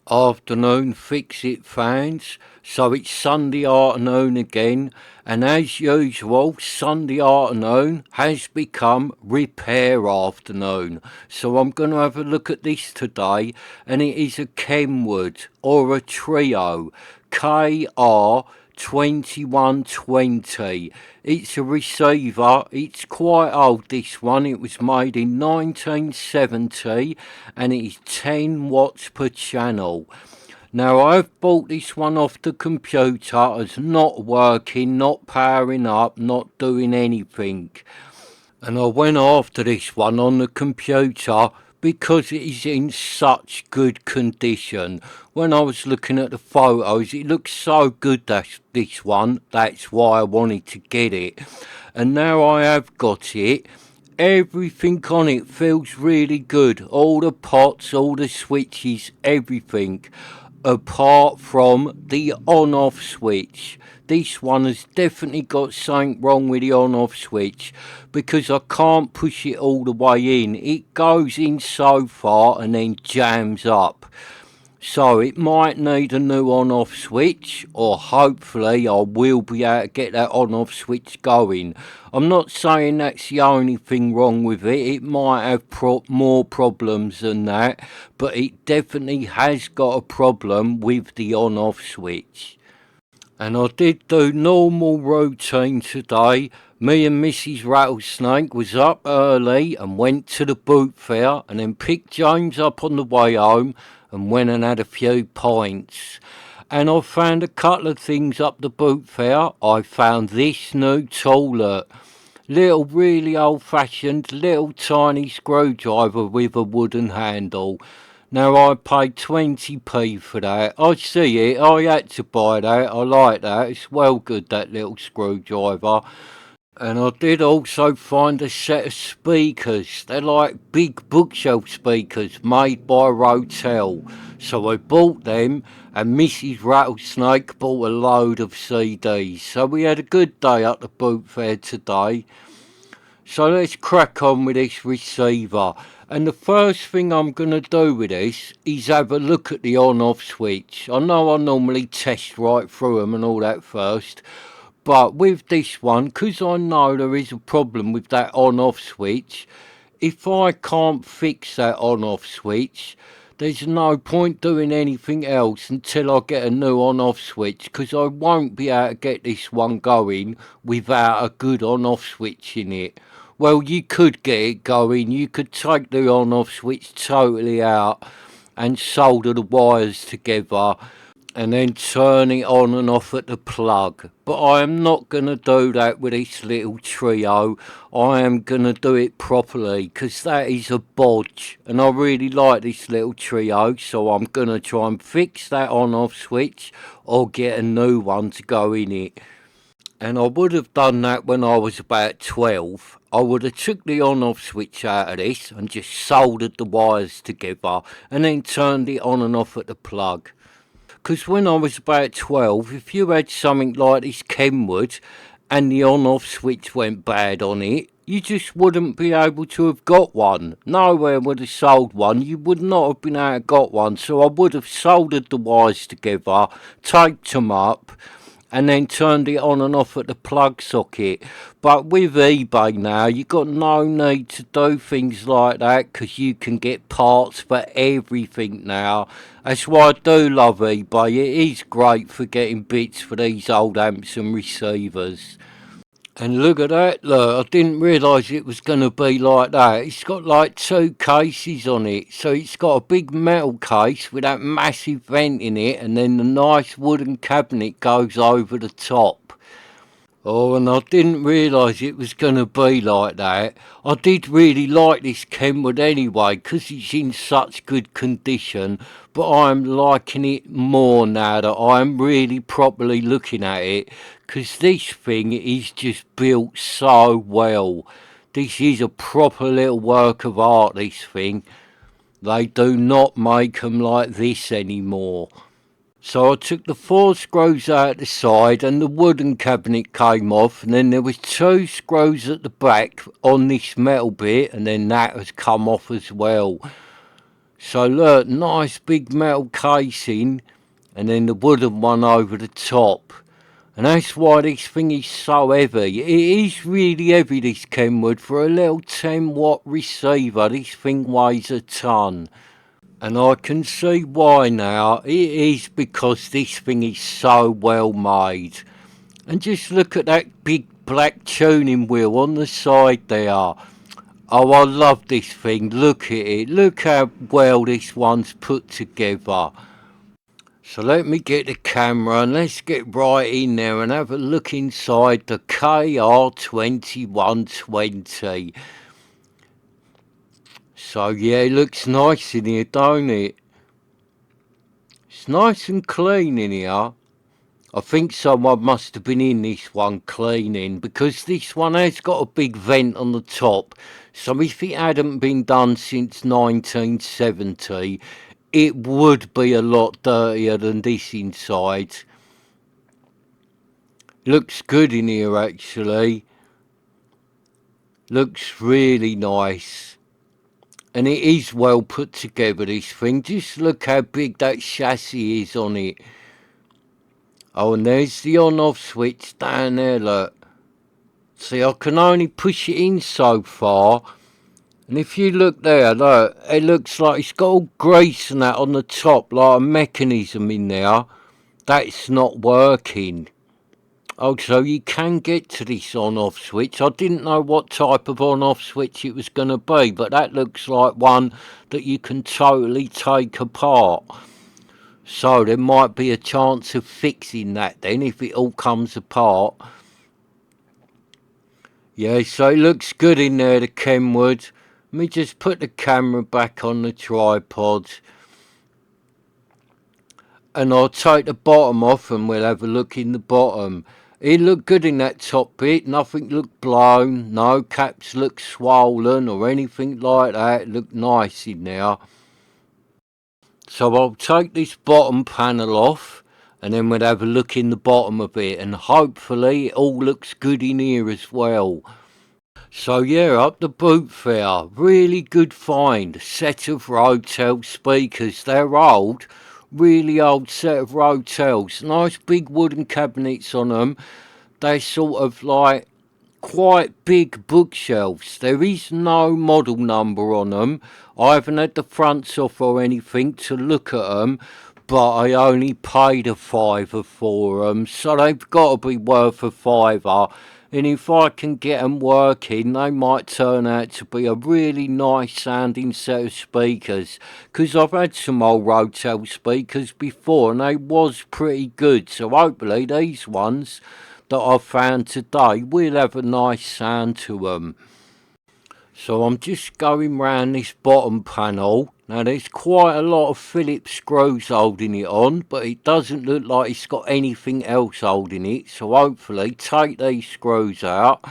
Afternoon Fix It fans. So it's Sunday afternoon again, and as usual, Sunday afternoon has become repair afternoon. So I'm going to have a look at this today, and it is a Kenwood or a trio KR-2120. It's a receiver. It's quite old, this one. It was made in 1970 and it is 10 watts per channel. Now, I've bought this one off the computer as not working, not powering up, not doing anything. And I went after this one on the computer because it is in such good condition. When I was looking at the photos, it looks so good, this one. That's why I wanted to get it. And now I have got it. Everything on it feels really good. All the pots, all the switches, everything. Apart from the on-off switch. This one has definitely got something wrong with the on-off switch because I can't push it all the way in. It goes in so far and then jams up. So it might need a new on-off switch, or hopefully I will be able to get that on-off switch going. I'm not saying that's the only thing wrong with it. It might have more problems than that, but it definitely has got a problem with the on-off switch. And I did do normal routine today. Me and Mrs. Rattlesnake was up early and went to the boot fair and then picked James up on the way home and went and had a few pints. And I found a couple of things up the boot fair. I found this new toilet. Little, really old-fashioned, little tiny screwdriver with a wooden handle. Now, I paid 20p for that. I see it. I had to buy that. I like that. It's well good, that little screwdriver. And I did also find a set of speakers. They're like big bookshelf speakers made by Rotel. So I bought them, and Mrs. Rattlesnake bought a load of CDs. So we had a good day at the boot fair today. So let's crack on with this receiver. And the first thing I'm going to do with this is have a look at the on-off switch. I know I normally test right through them and all that first. But with this one, because I know there is a problem with that on-off switch, if I can't fix that on-off switch, there's no point doing anything else until I get a new on-off switch, because I won't be able to get this one going without a good on-off switch in it. Well, you could get it going. You could take the on-off switch totally out and solder the wires together and then turn it on and off at the plug. But I am not going to do that with this little trio. I am going to do it properly, because that is a bodge. And I really like this little trio, so I'm going to try and fix that on-off switch or get a new one to go in it. And I would have done that when I was about 12. I would have took the on-off switch out of this and just soldered the wires together and then turned it on and off at the plug. Because when I was about 12, if you had something like this Kenwood and the on-off switch went bad on it, you just wouldn't be able to have got one. Nowhere would have sold one. You would not have been able to got one. So I would have soldered the wires together, taped them up, and then turned it on and off at the plug socket. But with eBay now, you've got no need to do things like that, because you can get parts for everything now. That's why I do love eBay. It is great for getting bits for these old amps and receivers. And look at that, look, I didn't realise it was going to be like that. It's got like two cases on it. So it's got a big metal case with that massive vent in it, and then the nice wooden cabinet goes over the top. Oh, and I didn't realise it was going to be like that. I did really like this Kenwood anyway, because it's in such good condition, but I'm liking it more now that I'm really properly looking at it, because this thing is just built so well. This is a proper little work of art, this thing. They do not make them like this anymore. So I took the 4 screws out the side and the wooden cabinet came off, and then there was 2 screws at the back on this metal bit, and then that has come off as well. So look, nice big metal casing, and then the wooden one over the top. And that's why this thing is so heavy. It is really heavy, this Kenwood. For a little 10-watt receiver, this thing weighs a ton. And I can see why now. It is because this thing is so well made. And just look at that big black tuning wheel on the side there. Oh, I love this thing. Look at it. Look how well this one's put together. So let me get the camera and let's get right in there and have a look inside the KR-2120. So yeah, it looks nice in here, don't it? It's nice and clean in here. I think someone must have been in this one cleaning, because this one has got a big vent on the top. So if it hadn't been done since 1970, it would be a lot dirtier than this inside. Looks good in here actually. Looks really nice. And it is well put together, this thing. Just look how big that chassis is on it. Oh, and there's the on-off switch down there, look. See, I can only push it in so far. And if you look there, look, it looks like it's got all grease and that on the top, like a mechanism in there. That's not working. Oh, so you can get to this on-off switch. I didn't know what type of on-off switch it was going to be, but that looks like one that you can totally take apart. So there might be a chance of fixing that then if it all comes apart. Yeah, so it looks good in there, the Kenwood. Let me just put the camera back on the tripod. And I'll take the bottom off and we'll have a look in the bottom. It looked good in that top bit. Nothing looked blown. No caps looked swollen or anything like that. It looked nice in there. So I'll take this bottom panel off and then we'll have a look in the bottom of it, and hopefully it all looks good in here as well. So yeah, up the boot there, really good find. Set of Rotel speakers. They're old, really old set of Rotels. Nice big wooden cabinets on them. They're sort of like quite big bookshelves. There is no model number on them. I haven't had the fronts off or anything to look at them, but I only paid a £5 for them, so they've got to be worth a £5. And if I can get them working, they might turn out to be a really nice sounding set of speakers, because I've had some old Rotel speakers before and they was pretty good. So hopefully these ones that I've found today will have a nice sound to them. So I'm just going round this bottom panel. Now there's quite a lot of Phillips screws holding it on, but it doesn't look like it's got anything else holding it. So hopefully take these screws out.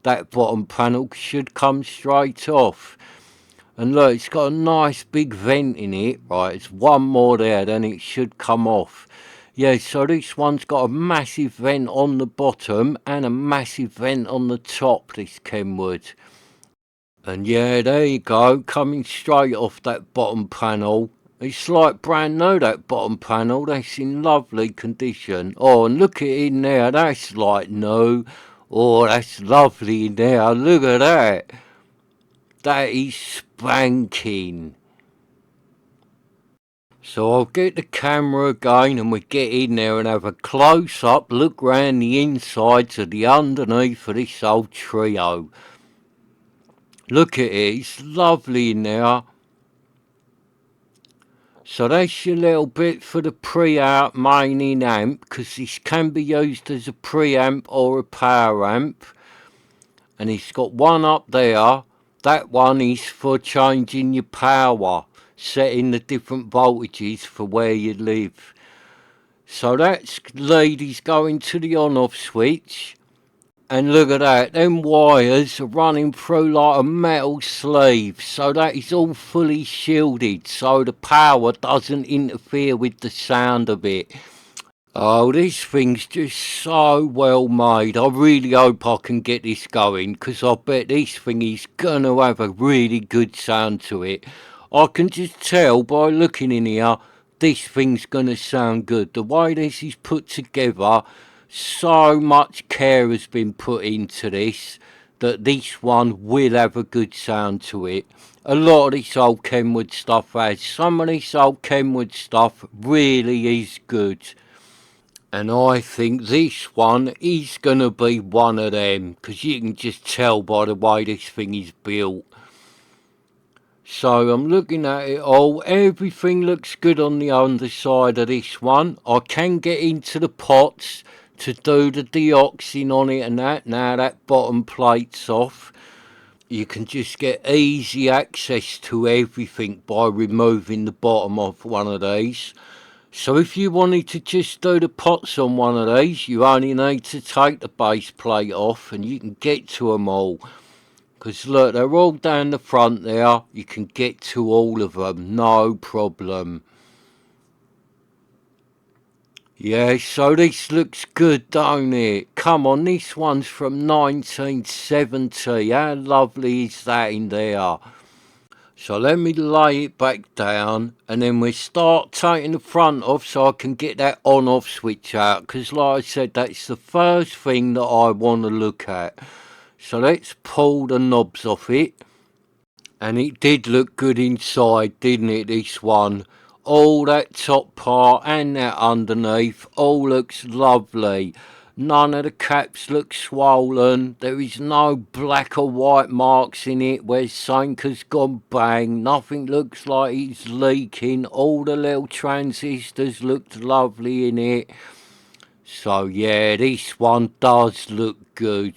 That bottom panel should come straight off. And look, it's got a nice big vent in it. Right, there's one more there, then it should come off. Yeah, so this one's got a massive vent on the bottom and a massive vent on the top, this Kenwood. And yeah, there you go, coming straight off that bottom panel. It's like brand new, that bottom panel. That's in lovely condition. Oh, and look at it in there, that's like new. Oh, that's lovely in there, look at that. That is spanking. So I'll get the camera again and we get in there and have a close-up look round the insides of the underneath of this old trio. Look at it, it's lovely in there. So that's your little bit for the pre-out main in amp, because this can be used as a preamp or a power amp. And it's got one up there. That one is for changing your power, setting the different voltages for where you live. So that lead is going to the on-off switch. And look at that, them wires are running through like a metal sleeve, so that is all fully shielded, so the power doesn't interfere with the sound of it. Oh, this thing's just so well made. I really hope I can get this going, because I bet this thing is going to have a really good sound to it. I can just tell by looking in here, this thing's going to sound good. The way this is put together, so much care has been put into this that this one will have a good sound to it. A lot of this old Kenwood stuff has. Some of this old Kenwood stuff really is good. And I think this one is going to be one of them, because you can just tell by the way this thing is built. So I'm looking at it all. Everything looks good on the underside of this one. I can get into the pots to do the deoxing on it and that. Now that bottom plate's off. You can just get easy access to everything by removing the bottom of one of these. So if you wanted to just do the pots on one of these, you only need to take the base plate off and you can get to them all. Because look, they're all down the front there. You can get to all of them, no problem. Yeah, so this looks good, don't it? Come on, this one's from 1970. How lovely is that in there? So let me lay it back down and then we start taking the front off so I can get that on off switch out, because like I said, that's the first thing that I want to look at. So let's pull the knobs off it. And it did look good inside, didn't it, this one? All that top part and that underneath all looks lovely. None of the caps look swollen. There is no black or white marks in it where something has gone bang. Nothing looks like it's leaking. All the little transistors looked lovely in it. So yeah, this one does look good.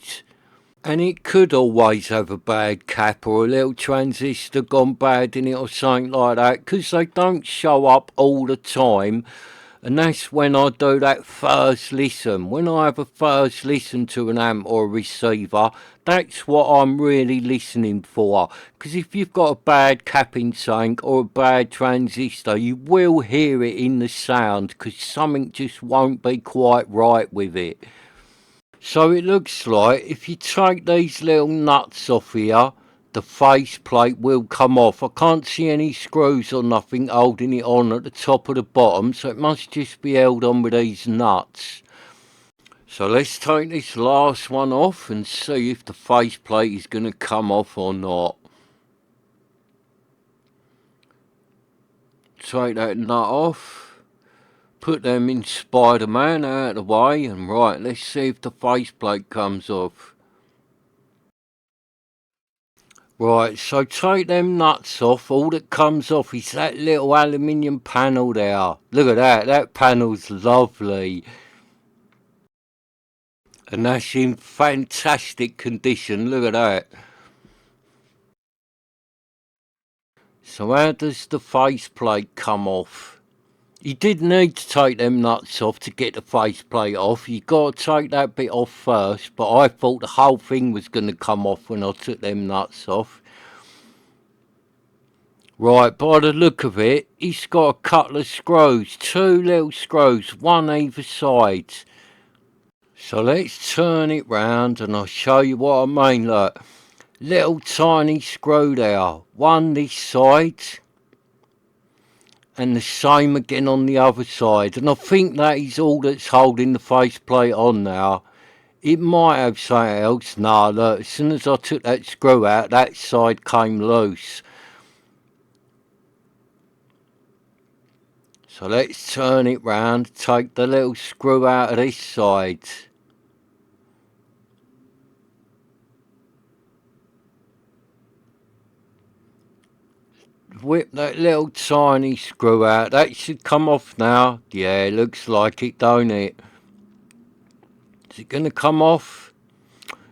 And it could always have a bad cap or a little transistor gone bad in it or something like that, because they don't show up all the time. And that's when I do that first listen. When I have a first listen to an amp or a receiver, that's what I'm really listening for. Because if you've got a bad cap in something or a bad transistor, you will hear it in the sound, because something just won't be quite right with it. So it looks like if you take these little nuts off here, the faceplate will come off. I can't see any screws or nothing holding it on at the top or the bottom, so it must just be held on with these nuts. So let's take this last one off and see if the faceplate is going to come off or not. Take that nut off. Put them in Spider-Man out of the way, and right, let's see if the faceplate comes off. Right, so take them nuts off. All that comes off is that little aluminium panel there. Look at that panel's lovely. And that's in fantastic condition, look at that. So how does the faceplate come off? You did need to take them nuts off to get the faceplate off. You got to take that bit off first, but I thought the whole thing was going to come off when I took them nuts off. Right, by the look of it, it's got a couple of screws, two little screws, one either side. So let's turn it round and I'll show you what I mean. Look, little tiny screw there, one this side and the same again on the other side. And I think that is all that's holding the faceplate on now. It might have something else. No, look, as soon as I took that screw out, that side came loose. So let's turn it round, take the little screw out of this side. Whip that little tiny screw out. That should come off now. Yeah, looks like it, don't it? Is it going to come off?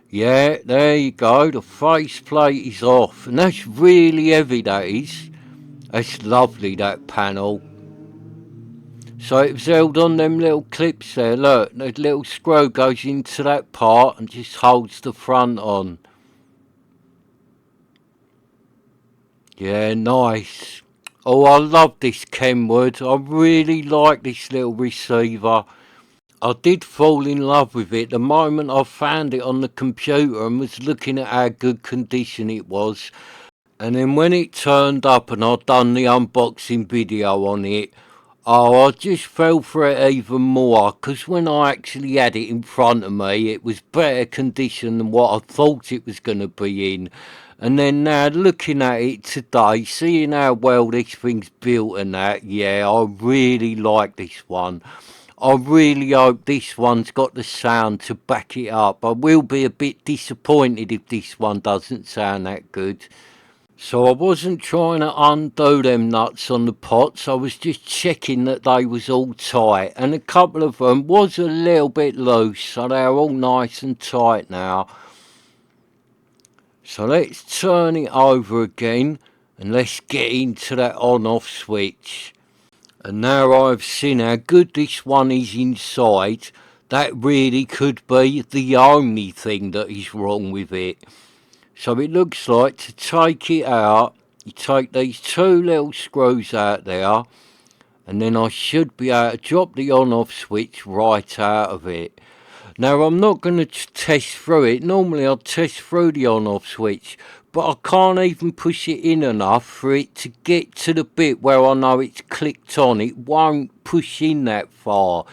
Yeah, there you go. The faceplate is off. And that's really heavy, that is. That's lovely, that panel. So it was held on them little clips there. Look, the little screw goes into that part and just holds the front on. Yeah, nice. Oh, I love this Kenwood. I really like this little receiver. I did fall in love with it the moment I found it on the computer and was looking at how good condition it was. And then when it turned up and I'd done the unboxing video on it, oh, I just fell for it even more, because when I actually had it in front of me, it was better condition than what I thought it was going to be in. And then now looking at it today, seeing how well this thing's built and that, yeah, I really like this one. I really hope this one's got the sound to back it up. I will be a bit disappointed if this one doesn't sound that good. So I wasn't trying to undo them nuts on the pots, I was just checking that they was all tight, and a couple of them was a little bit loose, so they're all nice and tight now. So let's turn it over again and let's get into that on off switch. And now I've seen how good this one is inside, that really could be the only thing that is wrong with it. So it looks like, to take it out, you take these two little screws out there, and then I should be able to drop the on off switch right out of it. Now I'm not going to test through it. Normally I'd test through the on off switch, but I can't even push it in enough for it to get to the bit where I know it's clicked on. It won't push in that far.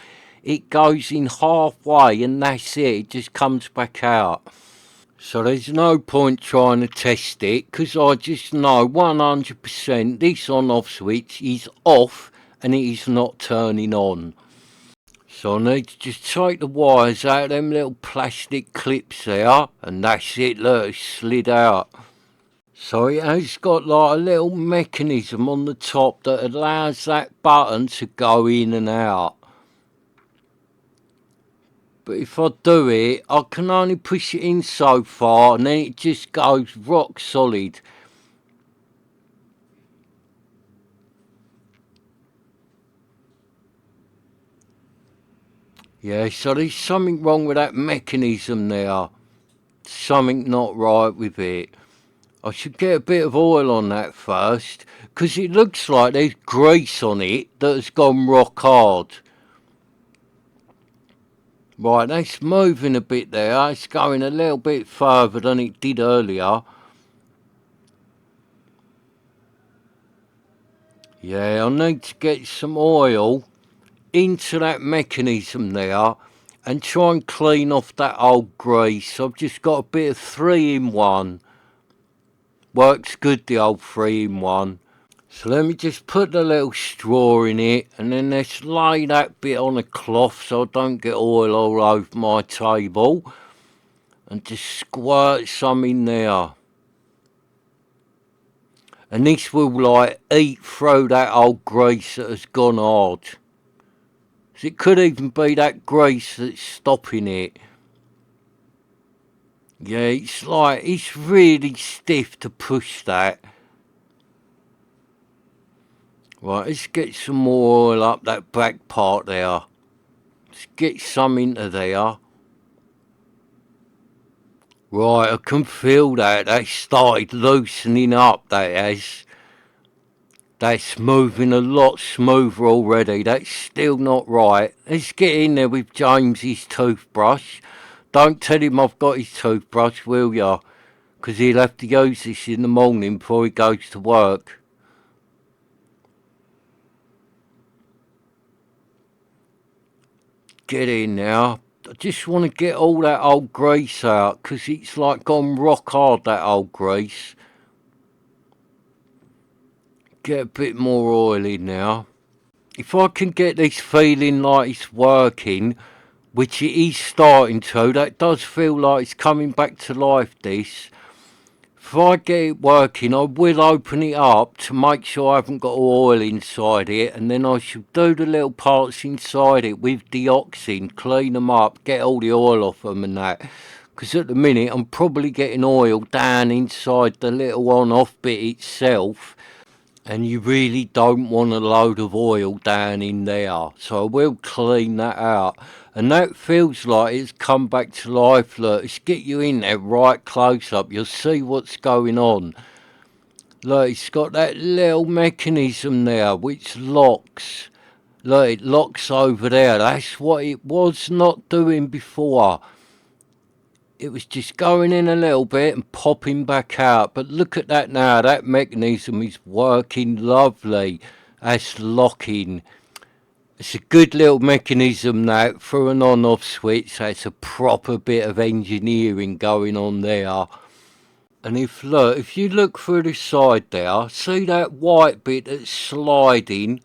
It goes in halfway and that's it. It just comes back out. So there's no point trying to test it, because I just know 100% this on off switch is off and it is not turning on. So I need to just take the wires out of them little plastic clips there, and that's it, look, it's slid out. So it has got like a little mechanism on the top that allows that button to go in and out. But if I do it, I can only push it in so far and then it just goes rock solid. Yeah, so there's something wrong with that mechanism there. Something not right with it. I should get a bit of oil on that first, because it looks like there's grease on it that has gone rock hard. Right, that's moving a bit there. It's going a little bit further than it did earlier. Yeah, I need to get some oil into that mechanism there and try and clean off that old grease. I've just got a bit of 3-in-1. Works good, the old 3-in-1. So let me just put the little straw in it, and then let's lay that bit on a cloth so I don't get oil all over my table, and just squirt some in there. And this will like eat through that old grease that has gone hard. So it could even be that grease that's stopping it. Yeah, it's really stiff to push that. Right, let's get some more oil up that back part there. Let's get some into there. Right, I can feel that. That started loosening up, that has. That's moving a lot smoother already. That's still not right. Let's get in there with James's toothbrush. Don't tell him I've got his toothbrush, will ya? Because he'll have to use this in the morning before he goes to work. Get in now. I just want to get all that old grease out, because it's like gone rock hard, that old grease. Get a bit more oil in now. If I can get this feeling like it's working, which it is starting to, that does feel like it's coming back to life, this. If I get it working, I will open it up to make sure I haven't got oil inside it, and then I should do the little parts inside it with deoxin, clean them up, get all the oil off them and that. Because at the minute I'm probably getting oil down inside the little on-off bit itself, and you really don't want a load of oil down in there. So I will clean that out. And that feels like it's come back to life. Look, let's get you in there right close up. You'll see what's going on. Look, it's got that little mechanism there which locks. Look, it locks over there. That's what it was not doing before. it was just going in a little bit and popping back out. But look at that now, that mechanism is working lovely. That's locking. It's a good little mechanism that for an on-off switch. That's a proper bit of engineering going on there. And if you look through the side there, see that white bit that's sliding?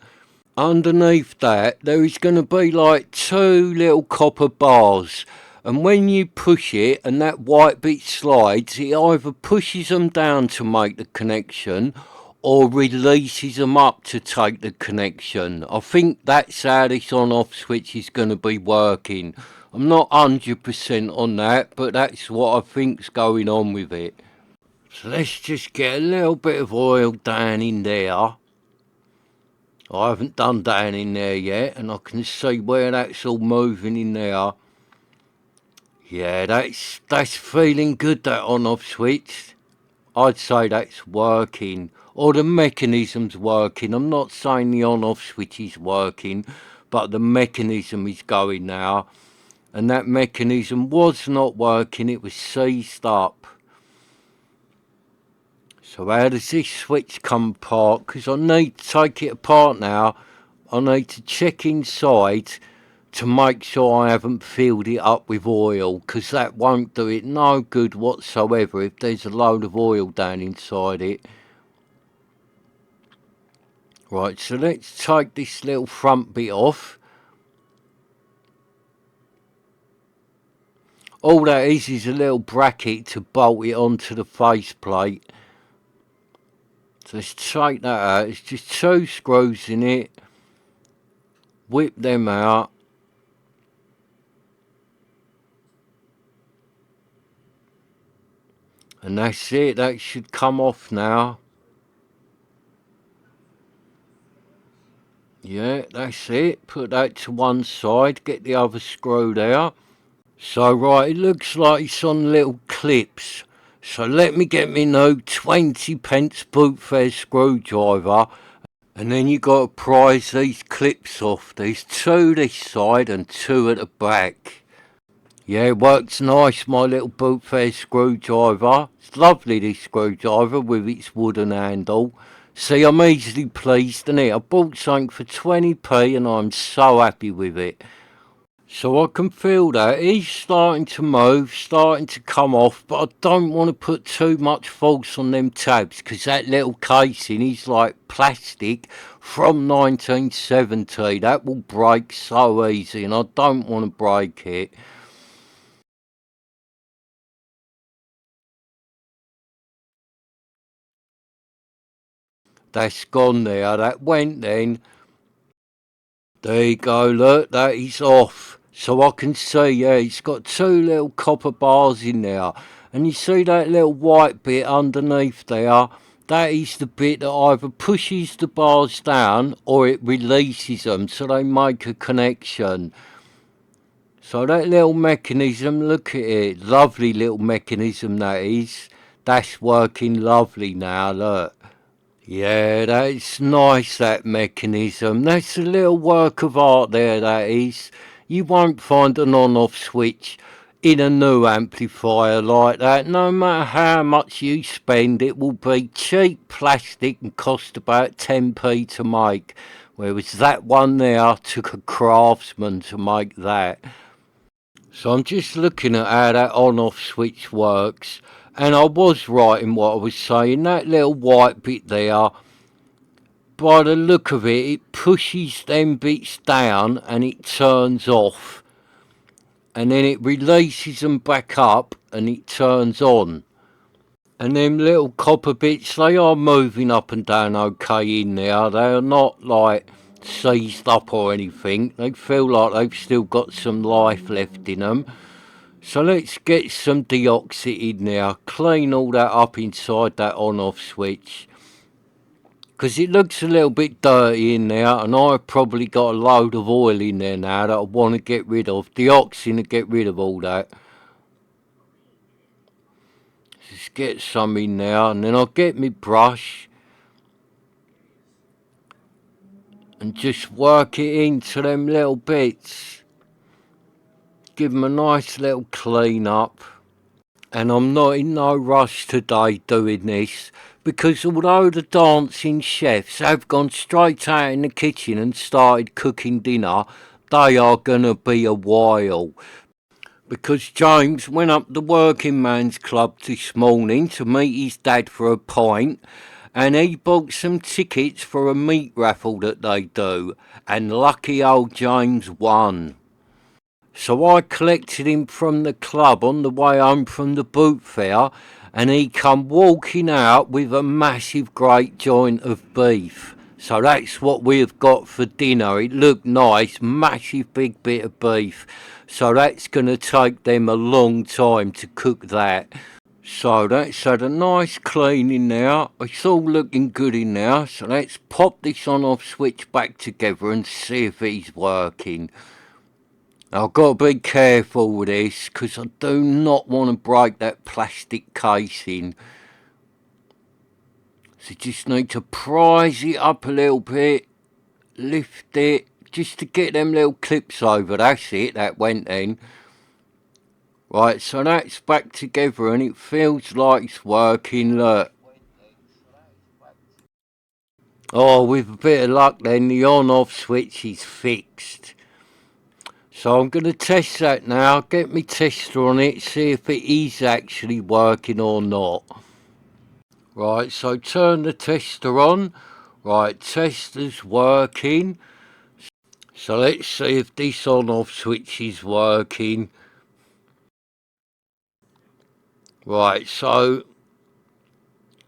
Underneath that, there is going to be like two little copper bars. And when you push it and that white bit slides, it either pushes them down to make the connection or releases them up to take the connection. I think that's how this on-off switch is going to be working. I'm not 100% on that, but that's what I think's going on with it. So let's just get a little bit of oil down in there. I haven't done down in there yet, and I can see where that's all moving in there. Yeah, that's feeling good, that on-off switch. I'd say that's working, or the mechanism's working. I'm not saying the on-off switch is working, but the mechanism is going now. And that mechanism was not working, it was seized up. So how does this switch come apart? Because I need to take it apart now. I need to check inside to make sure I haven't filled it up with oil, because that won't do it no good whatsoever if there's a load of oil down inside it. Right, so let's take this little front bit off. All that is a little bracket to bolt it onto the faceplate. So let's take that out. It's just two screws in it. Whip them out. And that's it. That should come off now. Yeah, that's it. Put that to one side. Get the other screw there. So right, it looks like it's on little clips. So let me get me new 20p boot fair screwdriver, and then you got to prise these clips off. There's two this side and two at the back. Yeah, it works nice, my little boot fair screwdriver. It's lovely, this screwdriver with its wooden handle. See, I'm easily pleased, innit? I bought something for 20p and I'm so happy with it. So I can feel that he's starting to move, starting to come off, but I don't want to put too much force on them tabs, because that little casing is like plastic from 1970. That will break so easy, and I don't want to break it. That's gone there, that went then. There you go, look, that is off. So I can see, yeah, it's got two little copper bars in there. And you see that little white bit underneath there? That is the bit that either pushes the bars down or it releases them, so they make a connection. So that little mechanism, look at it. Lovely little mechanism that is. That's working lovely now, look. Yeah, that's nice, that mechanism. That's a little work of art there, that is. You won't find an on-off switch in a new amplifier like that. No matter how much you spend, it will be cheap plastic and cost about 10p to make. Whereas that one there took a craftsman to make that. So I'm just looking at how that on-off switch works. And I was right in what I was saying. That little white bit there, by the look of it, it pushes them bits down and it turns off. And then it releases them back up and it turns on. And them little copper bits, they are moving up and down okay in there. They are not like seized up or anything. They feel like they've still got some life left in them. So let's get some deoxit in there, clean all that up inside that on-off switch. Because it looks a little bit dirty in there, and I've probably got a load of oil in there now that I want to get rid of. Deoxin to get rid of all that. Just get some in there, and then I'll get my brush and just work it into them little bits. Give them a nice little clean up. And I'm not in no rush today doing this, because although the dancing chefs have gone straight out in the kitchen and started cooking dinner, they are gonna be a while. Because James went up the working man's club this morning to meet his dad for a pint, and he bought some tickets for a meat raffle that they do, and lucky old James won. So I collected him from the club on the way home from the boot fair, and he come walking out with a massive great joint of beef. So that's what we've got for dinner. It looked nice, massive big bit of beef. So that's going to take them a long time to cook that. So that's had a nice cleaning now. It's all looking good in now. So let's pop this on off switch back together and see if it's working. I've got to be careful with this because I do not want to break that plastic casing. So just need to prise it up a little bit, lift it, just to get them little clips over. That's it, that went in. Right, so that's back together and it feels like it's working, look. Oh, with a bit of luck then, the on-off switch is fixed. So I'm going to test that now, get my tester on it, see if it is actually working or not. Right, so turn the tester on. Right, tester's working. So let's see if this on-off switch is working. Right, so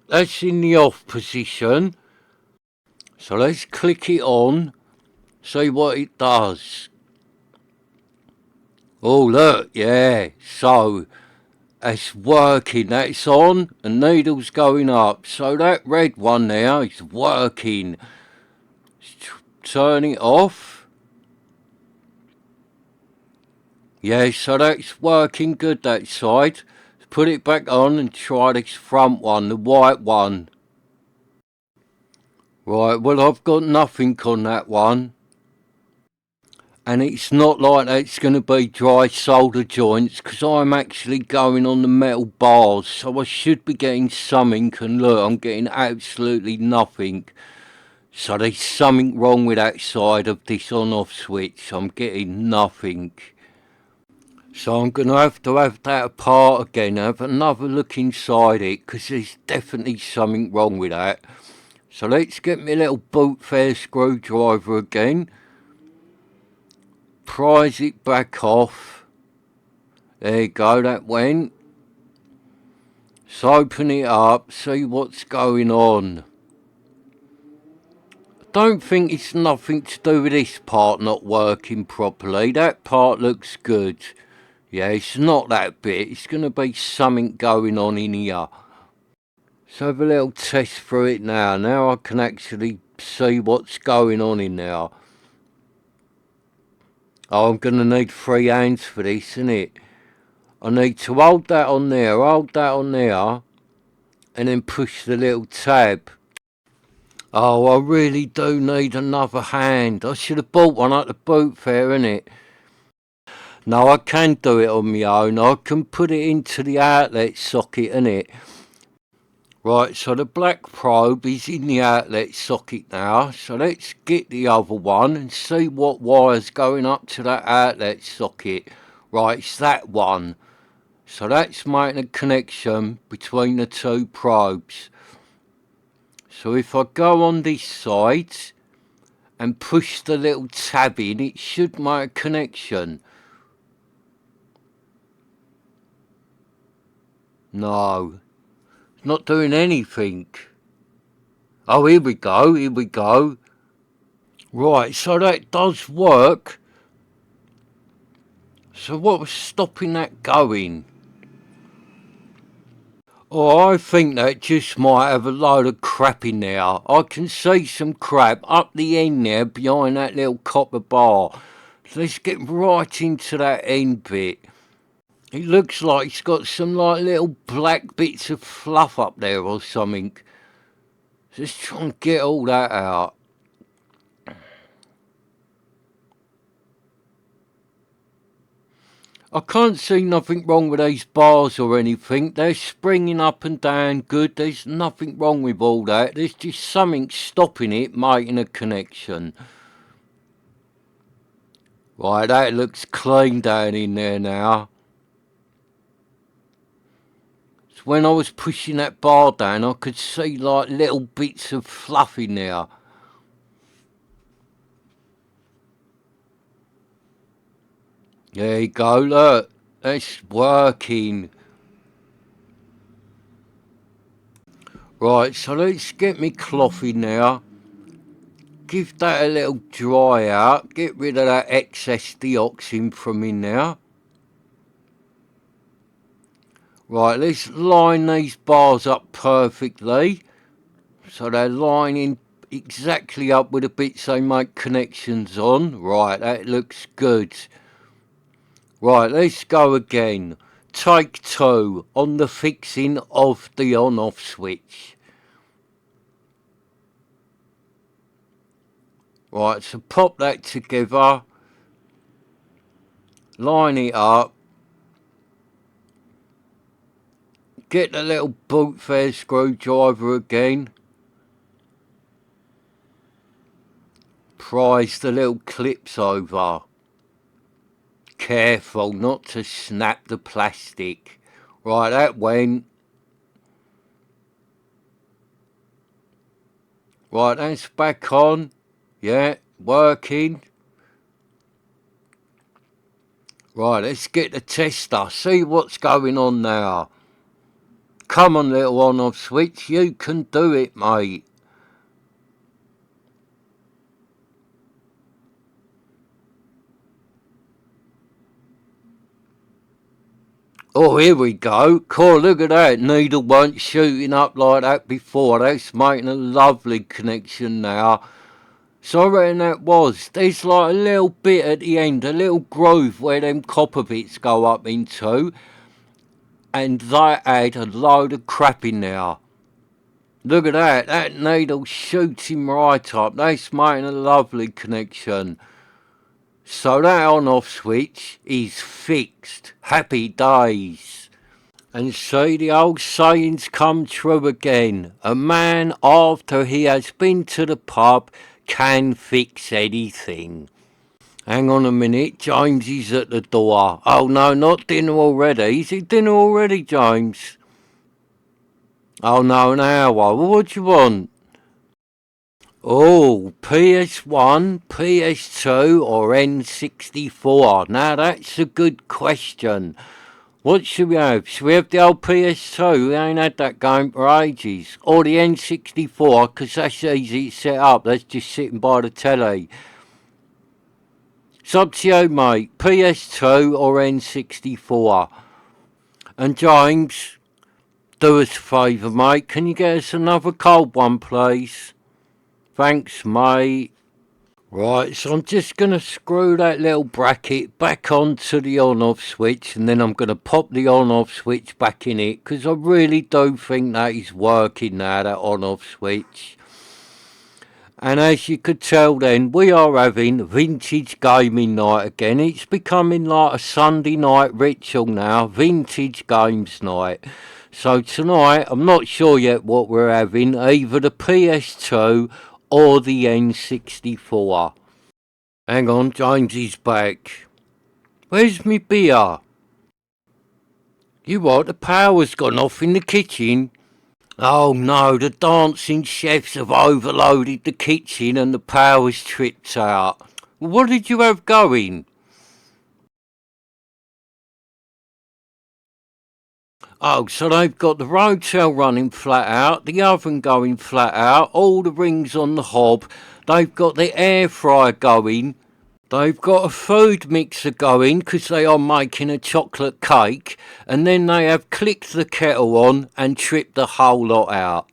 that's in the off position. So let's click it on, see what it does. Oh look, yeah, so it's working, that's on, and needle's going up. So that red one now is working. Turn it off. Yeah, so that's working good, that side. Put it back on and try this front one, the white one. Right, well I've got nothing on that one. And it's not like it's going to be dry solder joints because I'm actually going on the metal bars, so I should be getting something, and look, I'm getting absolutely nothing. So there's something wrong with that side of this on-off switch. I'm getting nothing. So I'm going to have that apart again, have another look inside it, because there's definitely something wrong with that. So let's get my little boot fair screwdriver again. Prise it back off. There you go, that went. So open it up, see what's going on. I don't think it's nothing to do with this part not working properly. That part looks good. Yeah, it's not that bit. It's going to be something going on in here. Let's have a little test through it now. Now I can actually see what's going on in there. Oh, I'm going to need 3 hands for this, innit? I need to hold that on there, and then push the little tab. Oh, I really do need another hand. I should have bought one at the boot fair, innit? No, I can do it on my own. I can put it into the outlet socket, innit? Right, so the black probe is in the outlet socket now. So let's get the other one and see what wire's going up to that outlet socket. Right, it's that one. So that's making a connection between the 2 probes. So if I go on this side and push the little tab in, it should make a connection. No, it's not doing anything. Oh, here we go. Right, so that does work. So what was stopping that going? Oh, I think that just might have a load of crap in there. I can see some crap up the end there behind that little copper bar. So let's get right into that end bit. It looks like it's got some like little black bits of fluff up there or something. Just try and get all that out. I can't see nothing wrong with these bars or anything. They're springing up and down good. There's nothing wrong with all that. There's just something stopping it making a connection. Right, that looks clean down in there now. So when I was pushing that bar down, I could see like little bits of fluff in there. There you go, look. That's working. Right, so let's get me cloth in there. Give that a little dry out. Get rid of that excess dioxin from in there. Right, let's line these bars up perfectly. So they're lining exactly up with the bits they make connections on. Right, that looks good. Right, let's go again. Take 2 on the fixing of the on-off switch. Right, so pop that together. Line it up. Get the little boot fair screwdriver again. Prise the little clips over. Careful not to snap the plastic. Right, that went. Right, that's back on. Yeah, working. Right, let's get the tester. See what's going on now. Come on, little on-off switch. You can do it, mate. Oh, here we go. Cool, look at that. Needle weren't shooting up like that before. That's making a lovely connection now. So I reckon that was. There's like a little bit at the end, a little groove where them copper bits go up into. And they add a load of crap in there. Look at that. That needle shoots him right up. That's making a lovely connection. So that on-off switch is fixed. Happy days. And see, the old sayings come true again. A man, after he has been to the pub, can fix anything. Hang on a minute, James is at the door. Oh no, not dinner already. Is it dinner already, James? Oh no, an hour. Well, what do you want? Oh, PS1, PS2 or N64? Now that's a good question. What should we have? Should we have the old PS2? We ain't had that game for ages. Or the N64, because that's easy to set up. That's just sitting by the telly. It's up to you, mate. PS2 or N64? And James, do us a favour, mate. Can you get us another cold one, please? Thanks, mate. Right, so I'm just going to screw that little bracket back onto the on-off switch, and then I'm going to pop the on-off switch back in it, because I really do think that is working now, that on-off switch. And as you could tell then, we are having vintage gaming night again. It's becoming like a Sunday night ritual now, vintage games night. So tonight, I'm not sure yet what we're having, either the PS2 or the N64. Hang on, James is back. Where's me beer? You what, the power's gone off in the kitchen? Oh no, the dancing chefs have overloaded the kitchen and the power's tripped out. What did you have going? Oh, so they've got the rotel running flat out, the oven going flat out, all the rings on the hob. They've got the air fryer going. They've got a food mixer going because they are making a chocolate cake. And then they have clicked the kettle on and tripped the whole lot out.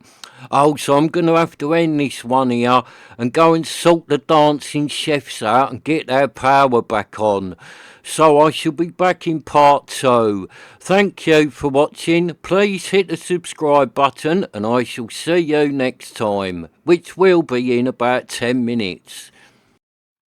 Oh, so I'm going to have to end this one here and go and sort the dancing chefs out and get their power back on. So I shall be back in part 2. Thank you for watching. Please hit the subscribe button and I shall see you next time, which will be in about 10 minutes.